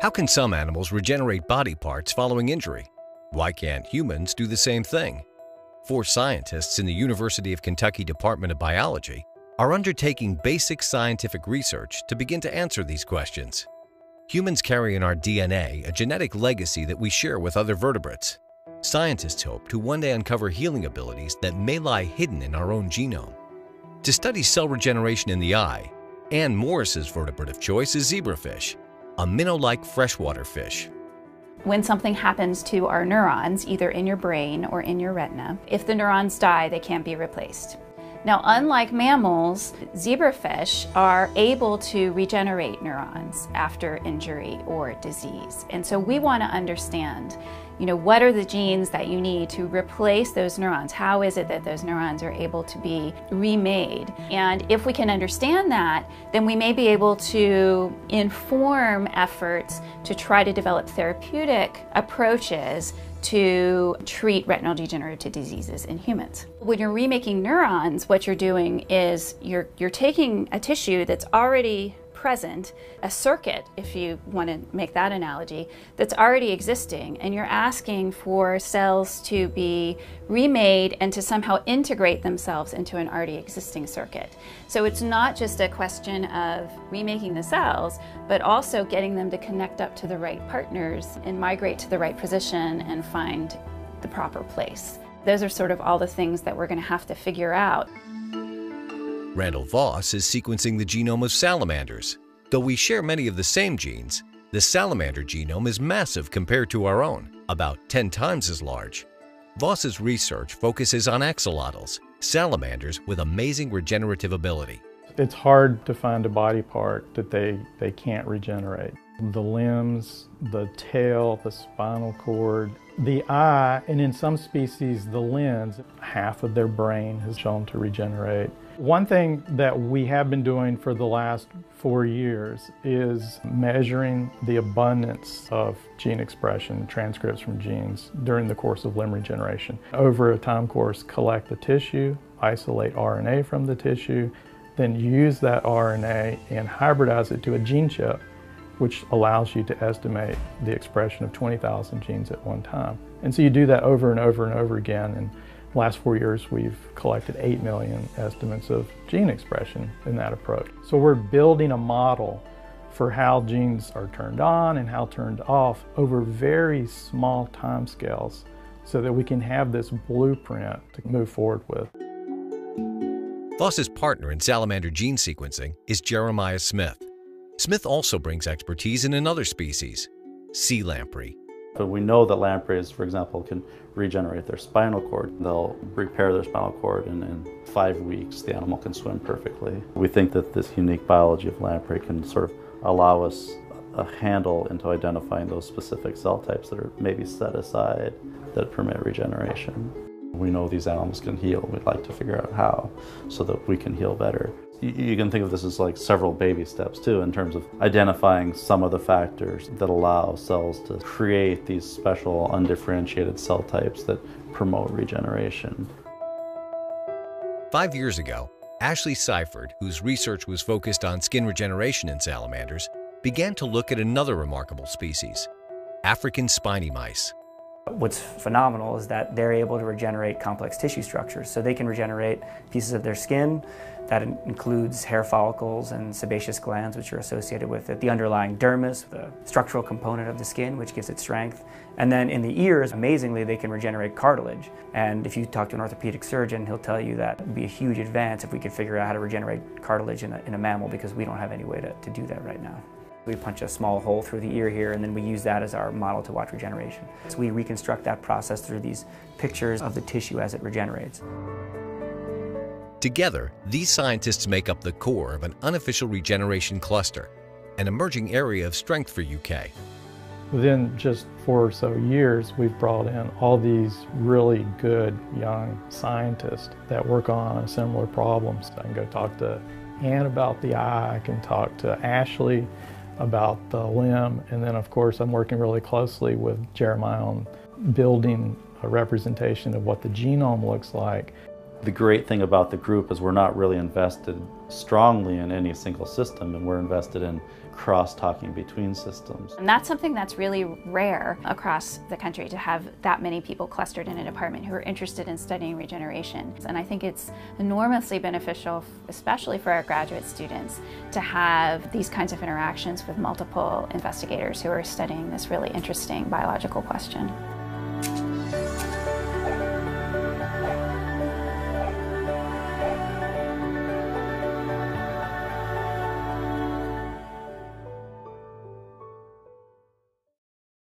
How can some animals regenerate body parts following injury? Why can't humans do the same thing? 4 scientists in the University of Kentucky Department of Biology are undertaking basic scientific research to begin to answer these questions. Humans carry in our DNA a genetic legacy that we share with other vertebrates. Scientists hope to one day uncover healing abilities that may lie hidden in our own genome. To study cell regeneration in the eye, Ann Morris's vertebrate of choice is zebrafish, a minnow-like freshwater fish. When something happens to our neurons, either in your brain or in your retina, if the neurons die, they can't be replaced. Now, unlike mammals, zebrafish are able to regenerate neurons after injury or disease. And so we want to understand, what are the genes that you need to replace those neurons? How is it that those neurons are able to be remade? And if we can understand that, then we may be able to inform efforts to try to develop therapeutic approaches to treat retinal degenerative diseases in humans. When you're remaking neurons, what you're doing is you're taking a tissue that's already present, a circuit, if you want to make that analogy, that's already existing, and you're asking for cells to be remade and to somehow integrate themselves into an already existing circuit. So it's not just a question of remaking the cells, but also getting them to connect up to the right partners and migrate to the right position and find the proper place. Those are sort of all the things that we're going to have to figure out. Randall Voss is sequencing the genome of salamanders. Though we share many of the same genes, the salamander genome is massive compared to our own, about 10 times as large. Voss's research focuses on axolotls, salamanders with amazing regenerative ability. It's hard to find a body part that they can't regenerate. The limbs, the tail, the spinal cord, the eye, and in some species the lens, half of their brain has shown to regenerate. One thing that we have been doing for the last 4 years is measuring the abundance of gene expression, transcripts from genes during the course of limb regeneration. Over a time course, collect the tissue, isolate RNA from the tissue, then use that RNA and hybridize it to a gene chip, which allows you to estimate the expression of 20,000 genes at one time. And so you do that over and over and over again. And the last 4 years, we've collected 8 million estimates of gene expression in that approach. So we're building a model for how genes are turned on and how turned off over very small time scales so that we can have this blueprint to move forward with. Voss's partner in salamander gene sequencing is Jeremiah Smith. Smith also brings expertise in another species, sea lamprey. But we know that lampreys, for example, can regenerate their spinal cord. They'll repair their spinal cord, and in 5 weeks the animal can swim perfectly. We think that this unique biology of lamprey can sort of allow us a handle into identifying those specific cell types that are maybe set aside that permit regeneration. We know these animals can heal. We'd like to figure out how so that we can heal better. You can think of this as like several baby steps too, in terms of identifying some of the factors that allow cells to create these special undifferentiated cell types that promote regeneration. 5 years ago, Ashley Seifert, whose research was focused on skin regeneration in salamanders, began to look at another remarkable species, African spiny mice. What's phenomenal is that they're able to regenerate complex tissue structures. So they can regenerate pieces of their skin. That includes hair follicles and sebaceous glands, which are associated with it. The underlying dermis, the structural component of the skin, which gives it strength. And then in the ears, amazingly, they can regenerate cartilage. And if you talk to an orthopedic surgeon, he'll tell you that it would be a huge advance if we could figure out how to regenerate cartilage in a mammal, because we don't have any way to do that right now. We punch a small hole through the ear here, and then we use that as our model to watch regeneration. So we reconstruct that process through these pictures of the tissue as it regenerates. Together, these scientists make up the core of an unofficial regeneration cluster, an emerging area of strength for UK. Within just 4 or so years, we've brought in all these really good young scientists that work on similar problems. I can go talk to Ann about the eye, I can talk to Ashley about the limb, and then of course I'm working really closely with Jeremiah on building a representation of what the genome looks like. The great thing about the group is we're not really invested strongly in any single system, and we're invested in cross-talking between systems. And that's something that's really rare across the country, to have that many people clustered in a department who are interested in studying regeneration. And I think it's enormously beneficial, especially for our graduate students, to have these kinds of interactions with multiple investigators who are studying this really interesting biological question.